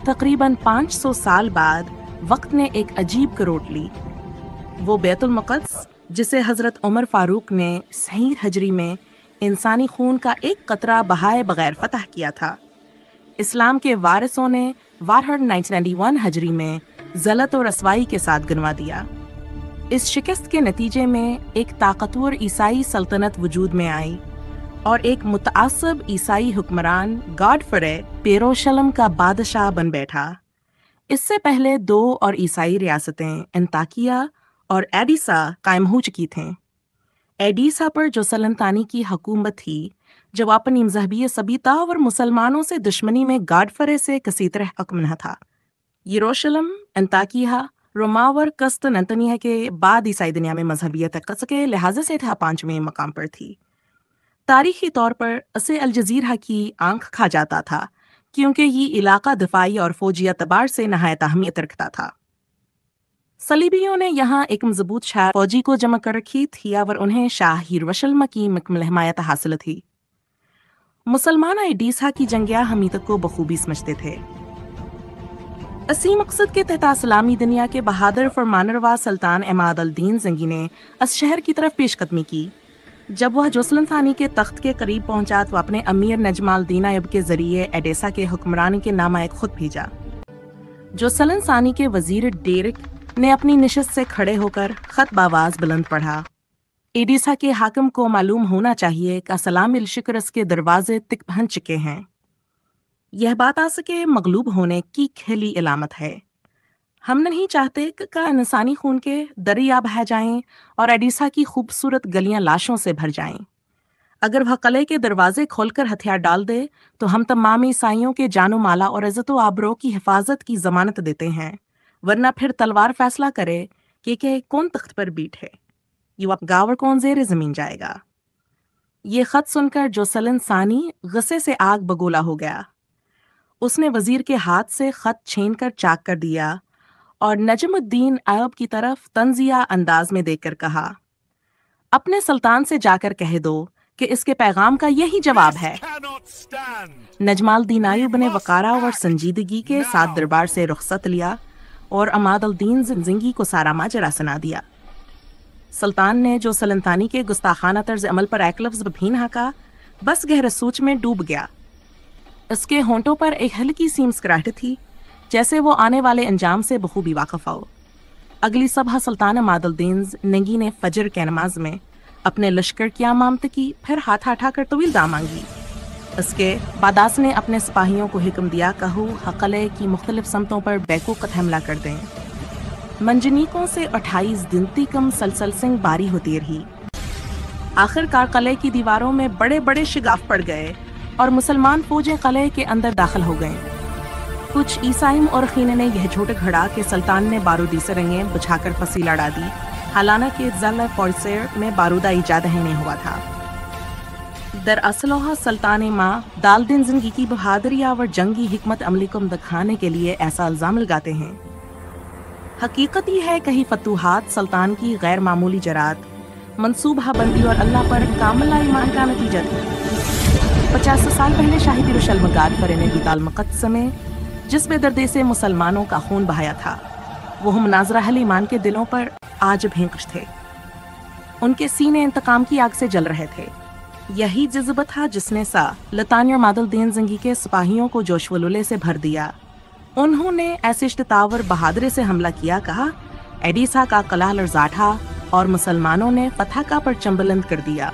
تقریباً 500 سال بعد وقت نے ایک عجیب کروٹ لی۔ وہ بیت المقدس جسے حضرت عمر فاروق نے صحیح ہجری میں انسانی خون کا ایک قطرہ بہائے بغیر فتح کیا تھا، اسلام کے وارثوں نے 1991 ہجری میں ذلت و رسوائی کے ساتھ گنوا دیا۔ اس شکست کے نتیجے میں ایک طاقتور عیسائی سلطنت وجود میں آئی اور ایک متعصب عیسائی حکمران گاڈفرے پیروشلم کا بادشاہ بن بیٹھا۔ اس سے پہلے 2 اور عیسائی ریاستیں انطاکیہ اور ایڈیسا قائم ہو چکی تھیں۔ ایڈیسا پر جو سلنطانی کی حکومت تھی، جو اپنی مذہبی ثبیتا اور مسلمانوں سے دشمنی میں گاڈفرے سے کسی طرح حکمران تھا۔ یروشلم، انطاکیہ، روما اور قسطنطنیہ کے بعد عیسائی دنیا میں مذہبیت قص کے لحاظ سے 5ویں مقام پر تھی۔ تاریخی طور پر اسے الجزیرہ کی آنکھ کھا جاتا تھا کیونکہ یہ علاقہ دفاعی اور فوجی اعتبار سے نہایت اہمیت رکھتا تھا۔ صلیبیوں نے یہاں ایک مضبوط شاہ فوجی کو جمع کر رکھی تھی اور انہیں شاہ یروشلم کی مکمل حمایت حاصل تھی۔ مسلمان ایڈیسا کی جنگیہ حمیت کو بخوبی سمجھتے تھے۔ اسی مقصد کے تحت اسلامی دنیا کے بہادر فرمانروا سلطان عماد الدین زنگی نے اس شہر کی طرف پیش قدمی کی۔ جب وہ جوسلن ثانی کے تخت کے قریب پہنچا تو اپنے امیر نجم الدین ایوب کے ذریعے ایڈیسا کے حکمران کے نامہ ایک خط بھیجا۔ جوسلن ثانی کے وزیر ڈیرک نے اپنی نشست سے کھڑے ہو کر خط باواز بلند پڑھا۔ ایڈیسا کے حاکم کو معلوم ہونا چاہیے کہ سلام الشکرس کے دروازے تک پہنچ چکے ہیں۔ یہ بات آ سکے مغلوب ہونے کی کھلی علامت ہے۔ ہم نہیں چاہتے کہ انسانی خون کے دریا بہہ جائیں اور ایڈیسا کی خوبصورت گلیاں لاشوں سے بھر جائیں۔ اگر وہ قلعے کے دروازے کھول کر ہتھیار ڈال دے تو ہم تمام عیسائیوں کے جان و مالا اور عزت و آبرو کی حفاظت کی ضمانت دیتے ہیں، ورنہ پھر تلوار فیصلہ کرے کہ کون تخت پر بیٹھے، یہ گاور کون زیر زمین جائے گا۔ یہ خط سن کر جوسلن ثانی غصے سے آگ بگولا ہو گیا۔ اس نے وزیر کے ہاتھ سے خط چھین کر چاک کر دیا اور نجم الدین ایوب کی طرف طنزیہ انداز میں دیکھ کر کہا، اپنے سلطان سے جا کر کہہ دو کہ اس کے پیغام کا یہی جواب ہے۔ نجم الدین ایوب نے وقارہ اور سنجیدگی کے ساتھ دربار سے رخصت لیا اور عماد الدین زنگی کو سارا ماجرا سنا دیا۔ سلطان نے جو سلنطانی کے گستاخانہ طرز عمل پر ایک لفظ بھی نہ کہا، بس گہرے سوچ میں ڈوب گیا۔ اس کے ہونٹوں پر ایک ہلکی سی مسکراہٹ تھی، جیسے وہ آنے والے انجام سے بخوبی واقف ہو۔ اگلی صبح سلطان عماد الدین زنگی نے فجر کے نماز میں اپنے لشکر کی امامت کی، پھر ہاتھ اٹھا کر طویل دعا مانگی۔ اس کے بعد اس نے اپنے سپاہیوں کو حکم دیا، کہو قلعے کی مختلف سمتوں پر بیکوقت حملہ کر دیں۔ منجنیکوں سے 28 دن تیکم سلسل سنگ باری ہوتی رہی۔ آخر کار قلعے کی دیواروں میں بڑے بڑے شگاف پڑ گئے اور مسلمان فوجیں قلعے کے اندر داخل ہو گئیں۔ کچھ عیسائیوں اور خینے نے یہ جھوٹ گھڑا کہ سلطان نے بارودی سرنگیں بچھا کر پھنسی لڑا دی، حالانکہ ضلع فورسیر میں بارودہ ایجاد ہی نہیں ہوا تھا۔ دراصل سلطان ماں دالدین زنگی کی بہادری اور جنگی حکمت عملی کو دکھانے کے لیے ایسا الزام لگاتے ہیں۔ حقیقت یہ ہے کہ فتوحات سلطان کی غیر معمولی جرات، منصوبہ بندی اور اللہ پر کامل ایمان کا نتیجہ تھی۔ 50 سال پہلے شاہد یروشلم گاڈفرے نے بیت المقدس میں جس بے دردی سے مسلمانوں کا خون بہایا تھا، وہ مناظرہ اہل ایمان کے دلوں پر آج بھینکش تھے۔ ان کے سینے انتقام کی آگ سے جل رہے تھے۔ یہی جذبہ تھا جس نے سلطان عماد الدین زنگی کے سپاہیوں کو جوش و لولے سے بھر دیا۔ انہوں نے ایسے اشتتاور بہادری سے حملہ کیا، کہا ایڈیسا کا قلعہ لرزا اٹھا اور مسلمانوں نے فتح کا پرچم بلند کر دیا۔